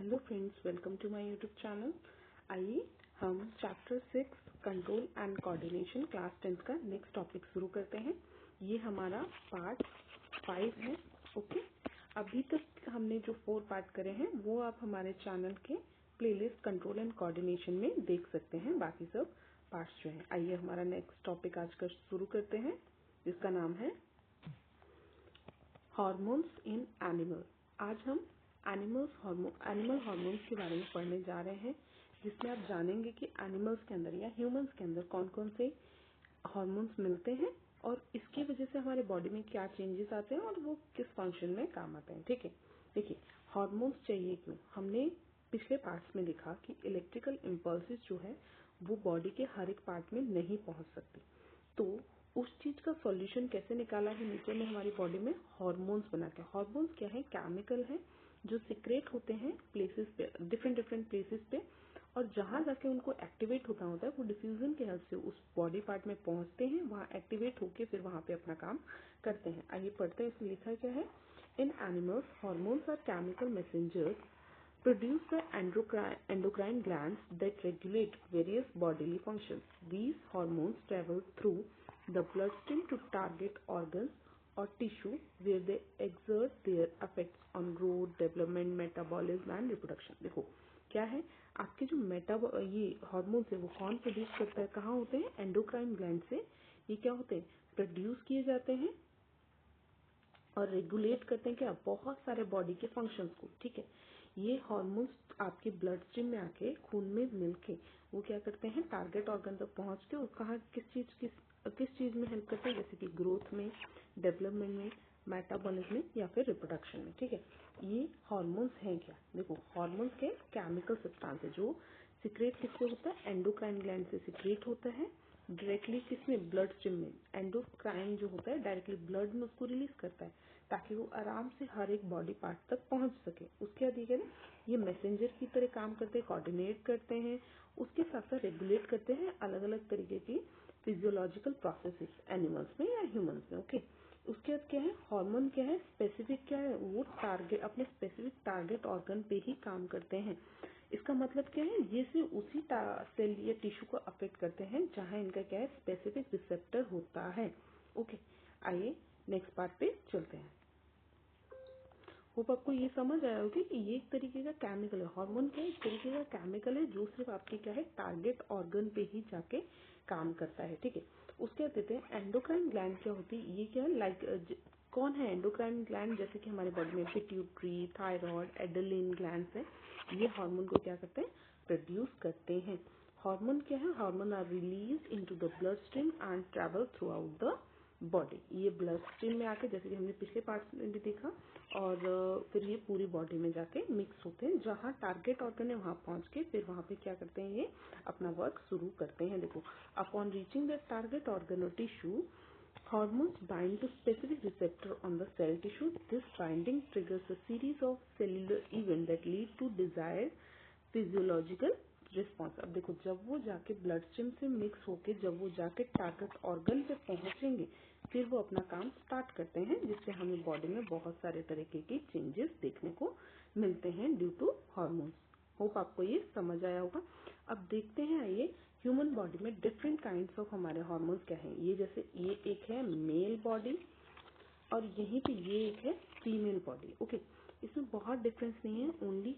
Hello friends, welcome to my YouTube channel. आइए हम chapter 6 control and coordination class 10 का next topic शुरू करते हैं। ये हमारा पार्ट 5 है। ओके, अभी तक हमने जो 4 पार्ट करे हैं वो आप हमारे चैनल के प्लेलिस्ट कंट्रोल एंड कोऑर्डिनेशन में देख सकते हैं। बाकी सब पार्ट्स जो हैं। आइए हमारा नेक्स्ट टॉपिक आज का शुरू करते हैं, जिसका नाम है हार्मोन्स इन एनिमल। आज हम एनिमल हार्मोन्स के बारे में पढ़ने जा रहे हैं, जिसमें आप जानेंगे कि एनिमल्स के अंदर या ह्यूमंस के अंदर कौन कौन से हार्मोन्स मिलते हैं और इसकी वजह से हमारे बॉडी में क्या चेंजेस आते हैं और वो किस फंक्शन में काम आते हैं। ठीक है, देखिए हार्मोन्स चाहिए क्यों। हमने पिछले पार्ट्स में देखा कि इलेक्ट्रिकल इम्पल्सेस जो है वो बॉडी के हर एक पार्ट में नहीं पहुंच सकती, तो उस चीज का सॉल्यूशन कैसे निकाला है नीचे में हमारी बॉडी में हार्मोन्स बना के। हार्मोन्स क्या है? केमिकल है जो सिक्रेट होते हैं प्लेसेस पे, डिफरेंट प्लेसेस पे, और जहाँ जाके उनको एक्टिवेट होता है वो डिफ्यूजन के हेल्प से उस बॉडी पार्ट में पहुंचते हैं, वहाँ एक्टिवेट होके फिर वहाँ पे अपना काम करते हैं। आइए पढ़ते हैं, इसमें लिखा क्या है। In animals hormones are chemical messengers produced by endocrine glands that regulate various bodily functions. These hormones travel through the bloodstream to target organs or tissue where they exert their effects on growth, development, metabolism and reproduction. देखो क्या है, आपके जो ये hormones है वो कौन produce करता है, कहाँ होते हैं? एंडोक्राइन ग्लैंड से ये क्या होते हैं? प्रोड्यूस किए जाते हैं और रेगुलेट करते हैं क्या? बहुत सारे बॉडी के फंक्शंस को। ठीक है, ये हार्मोन्स आपके ब्लड स्ट्रीम में आके खून में मिलके वो क्या करते हैं? टारगेट ऑर्गन तक पहुंच के कहाँ किस चीज में हेल्प करते हैं? जैसे कि ग्रोथ में, डेवलपमेंट में, मेटाबॉलिज्म में या फिर रिप्रोडक्शन में। ठीक है, ये हार्मोन्स हैं क्या? देखो हार्मोन्स के केमिकल सब्सटेंस है जो सिक्रेट किससे होता है? एंडोक्राइन ग्लैंड से सिक्रेट होता है डायरेक्टली। किसमें? ब्लड स्ट्रीम में। एंडोक्राइन जो होता है डायरेक्टली ब्लड में उसको रिलीज करता है ताकि वो आराम से हर एक बॉडी पार्ट तक पहुंच सके। उसके बाद ये मैसेंजर की तरह काम करते हैं, कोऑर्डिनेट करते हैं, उसके साथ साथ रेगुलेट करते हैं अलग अलग तरीके की फिजियोलॉजिकल प्रोसेसेस एनिमल्स में या ह्यूमंस में। ओके, उसके बाद क्या है? हार्मोन क्या है? स्पेसिफिक क्या है? वो टारगेट, अपने स्पेसिफिक टारगेट ऑर्गन पे ही काम करते हैं। इसका मतलब क्या है? ये सिर्फ उसी सेल या टिश्यू को अफेक्ट करते हैं जहां इनका क्या है? स्पेसिफिक रिसेप्टर होता है। ओके, आइए नेक्स्ट पार्ट पे चलते हैं। होप आपको ये समझ आया होगा कि ये एक तरीके का केमिकल है। हार्मोन क्या है? एक तरीके का केमिकल है जो सिर्फ आपके क्या है? टारगेट ऑर्गन पे ही जाके काम करता है। ठीक है, उसके बाद देते हैं एंडोक्राइन ग्लैंड क्या होती है। ये क्या है? कौन है एंडोक्राइन ग्लैंड? जैसे कि हमारे बॉडी में पिट्यूटरी, थायराइड, एड्रेनलिन ग्लैंड्स है, ये हार्मोन को क्या करते हैं? प्रोड्यूस करते हैं। हार्मोन क्या है? Hormone are release into the blood stream and travel throughout the body. ये ब्लड स्ट्रीम में आके, जैसे कि हमने पिछले पार्ट में भी देखा, और फिर ये पूरी बॉडी में जाके मिक्स होते हैं। जहाँ टारगेट ऑर्गन है वहाँ पहुँच के फिर वहाँ पे क्या करते हैं? ये अपना वर्क शुरू करते हैं। देखो, upon reaching the target organ और tissue, hormones bind to specific receptor on the cell tissue. This binding triggers a series of cellular events that lead to desired physiological response. अब देखो, जब वो जाके ब्लड स्ट्रीम से mix होके जब वो जाके टारगेट ऑर्गन पे पहुंचेंगे फिर वो अपना काम स्टार्ट करते हैं, जिससे हमें बॉडी में बहुत सारे तरीके की चेंजेस देखने को मिलते हैं ड्यू टू हार्मोन्स। होप आपको ये समझ आया होगा। अब देखते हैं, आइए ह्यूमन बॉडी में डिफरेंट काइंड्स ऑफ हमारे हार्मोन्स क्या हैं। ये जैसे ये एक है मेल बॉडी और यहीं पे ये एक है फीमेल बॉडी। ओके, इसमें बहुत डिफरेंस नहीं है, ओनली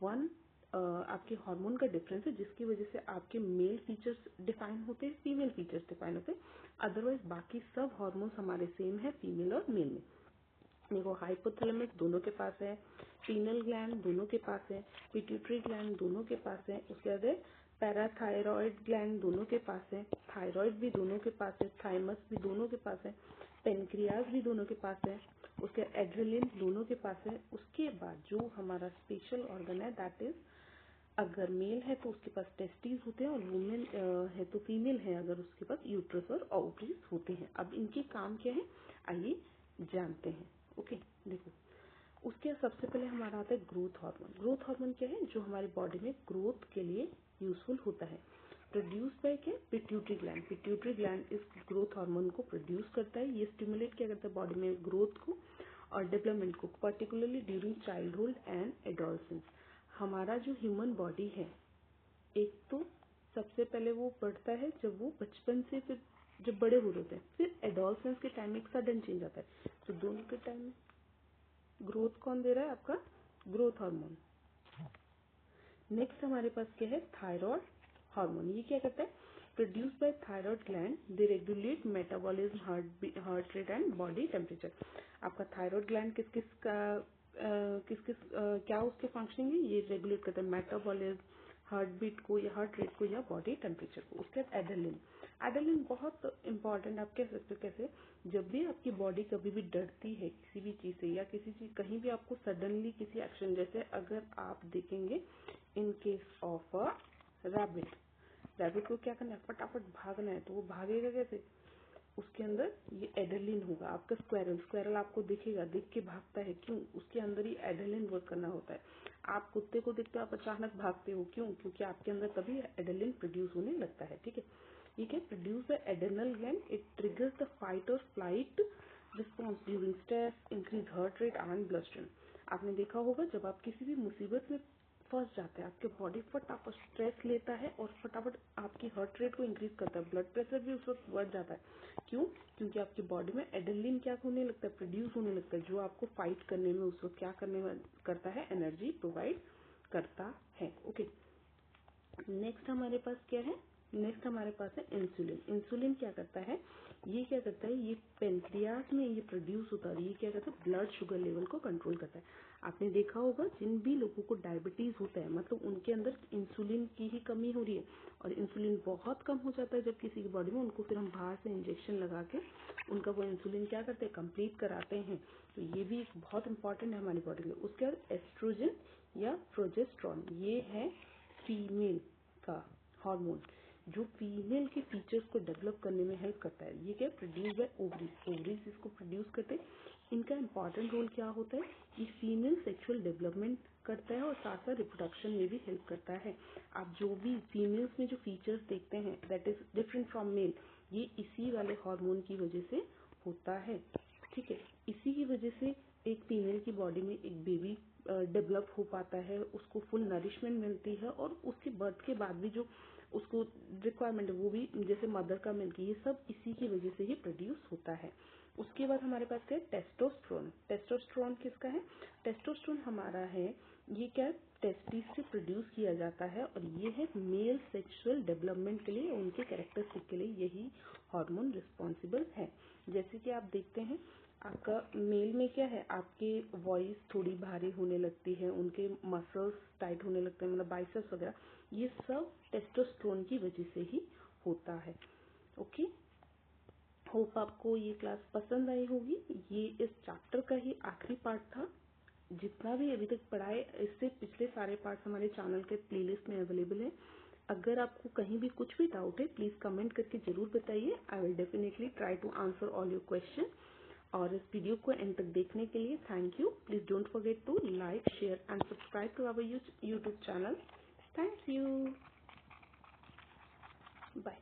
वन आपके हार्मोन का डिफरेंस है जिसकी वजह से आपके मेल फीचर्स डिफाइन होते हैं, फीमेल फीचर्स डिफाइन होते हैं। अदरवाइज बाकी सब हार्मोन्स हमारे सेम है फीमेल और मेल में। देखो, हाइपोथैलेमस दोनों के पास है, पीनल ग्लैंड दोनों के पास है, पिट्यूटरी ग्लैंड दोनों के पास है, उसके बाद है पैराथायरॉइड ग्लैंड दोनों के पास है, थायराइड भी दोनों के पास है, थाइमस भी दोनों के पास है, पेनक्रियाज भी दोनों के पास है, उसके एड्रेनलिन दोनों के पास है। उसके बाद जो हमारा स्पेशल ऑर्गन है दैट इज, अगर मेल है तो उसके पास टेस्टिस होते हैं और वुमेन है तो फीमेल है अगर उसके पास यूट्रस और ओवरीज होते हैं। अब इनके काम क्या है, आइए जानते हैं। ओके, देखो उसके सबसे पहले हमारा आता है ग्रोथ हार्मोन। ग्रोथ हार्मोन क्या है? जो हमारी बॉडी में ग्रोथ के लिए यूजफुल होता है। प्रोड्यूस बाय क्या? Pituitary gland. पिट्यूटरी ग्लैंड इस ग्रोथ हार्मोन को प्रोड्यूस करता है। ये स्टिमुलेट क्या करता है? बॉडी में ग्रोथ को और डेवलपमेंट को, particularly during childhood and adolescence. हमारा जो ह्यूमन बॉडी है, एक तो सबसे पहले वो बढ़ता है जब वो बचपन से, फिर जब बड़े हो जाते हैं, फिर एडोलसेंस के टाइम एक सडन चेंज आता है। तो दोनों के टाइम में ग्रोथ कौन दे रहा है? आपका ग्रोथ हार्मोन। नेक्स्ट हमारे पास क्या है? Thyroid hormone. ये क्या करता है? Produce by thyroid gland, they regulate metabolism, heart rate and body temperature. आपका थायराइड ग्लैंड किस किस का क्या उसके फंक्शनिंग है? ये रेगुलेट करता है मेटाबॉलिज्म, हार्ट बीट को या हार्ट रेट को या बॉडी टेम्परेचर को। उसके बाद एड्रेनलिन। एड्रेनलिन बहुत इंपॉर्टेंट, आप कह सकते हो कैसे? जब भी आपकी बॉडी कभी भी डरती है किसी भी चीज से, या किसी चीज कहीं भी आपको सडनली किसी एक्शन, जैसे अगर आप देखेंगे in case of a rabbit, rabbit को क्या करना है? फटाफट भागना है, तो वो भागेगा कैसे? उसके अंदर ये एड्रेनलिन होगा। आपका स्क्वायरल, स्क्वायरल आपको दिखेगा, दिख के भागता है, क्यों? उसके अंदर ही एड्रेनलिन वर्क करना होता है। आप कुत्ते को देखते हो, आप अचानक भागते हो, क्यों? क्योंकि आपके अंदर तभी एड्रेनलिन प्रोड्यूस होने लगता है। ठीक है, ये क्या? Produce the adrenal gland, it triggers the fight or flight response during stress, increase heart rate and blood stream. आपने देखा होगा जब आप किसी भी मुसीबत में फंस जाते हैं, आपके बॉडी फटाफट स्ट्रेस लेता है और फटाफट आपकी हार्ट रेट को इंक्रीज करता है, ब्लड प्रेशर भी उस वक्त बढ़ जाता है। क्यों? क्योंकि आपकी बॉडी में एड्रेनलिन क्या होने लगता है? प्रोड्यूस होने लगता है, जो आपको फाइट करने में उस वक्त क्या करता है? एनर्जी प्रोवाइड करता है। ओके, नेक्स्ट हमारे पास क्या है? नेक्स्ट हमारे पास है इंसुलिन। इंसुलिन क्या करता है? ये क्या करता है? ये पेनक्रियास में ये प्रोड्यूस होता है। ये क्या करता है? ब्लड शुगर लेवल को कंट्रोल करता है। आपने देखा होगा जिन भी लोगों को डायबिटीज होता है, मतलब उनके अंदर इंसुलिन की ही कमी हो रही है, और इंसुलिन बहुत कम हो जाता है जब किसी की बॉडी में, उनको फिर हम बाहर से इंजेक्शन लगा के उनका वो इंसुलिन क्या करते हैं? कंप्लीट कराते हैं। तो ये भी एक बहुत इंपॉर्टेंट है हमारी बॉडी के लिए। उसके बाद एस्ट्रोजन या प्रोजेस्टेरॉन, ये है फीमेल का हार्मोन, जो फीमेल के फीचर्स को डेवलप करने में हेल्प करता है। ये क्या? प्रोड्यूस बाय ओवरीज, ओवरीज इसको प्रोड्यूस करते हैं। इनका इंपॉर्टेंट रोल क्या होता है? ये फीमेल सेक्सुअल डेवलपमेंट करता है और साथ साथ रिप्रोडक्शन में भी हेल्प करता है। आप जो भी फीमेल्स में जो फीचर्स देखते हैं that is different from male, ये इसी वाले हार्मोन की वजह से होता है। ठीक है, इसी की वजह से एक फीमेल की बॉडी में एक बेबी डेवलप हो पाता है, उसको फुल नरिशमेंट मिलती है, और उसके बर्थ के बाद भी जो उसको रिक्वायरमेंट है वो भी, जैसे मदर का मिल्क, ये सब इसी की वजह से ही प्रोड्यूस होता है। उसके बाद हमारे पास क्या है? टेस्टोस्टेरोन। टेस्टोस्टेरोन किसका है? टेस्टोस्टेरोन हमारा है, ये क्या? टेस्टिस से प्रोड्यूस किया जाता है, और ये है मेल सेक्सुअल डेवलपमेंट के लिए, उनके कैरेक्टरिस्टिक के लिए यही हार्मोन रिस्पॉन्सिबल है। जैसे कि आप देखते हैं आपका मेल में क्या है? आपकी वॉइस थोड़ी भारी होने लगती है, उनके मसल्स टाइट होने लगते हैं, मतलब बाइसेप्स वगैरह, ये सब टेस्टोस्टेरोन की वजह से ही होता है। ओके, होप आपको ये क्लास पसंद आई होगी। ये इस चैप्टर का ही आखिरी पार्ट था। जितना भी अभी तक पढ़ा है, इससे पिछले सारे पार्ट्स हमारे चैनल के प्लेलिस्ट में अवेलेबल है। अगर आपको कहीं भी कुछ भी डाउट है, प्लीज कमेंट करके जरूर बताइए। I will definitely try to answer all your question. और इस वीडियो को एंड तक देखने के लिए thank you. Please don't forget to like, share and subscribe to our YouTube channel. Thank you. Bye.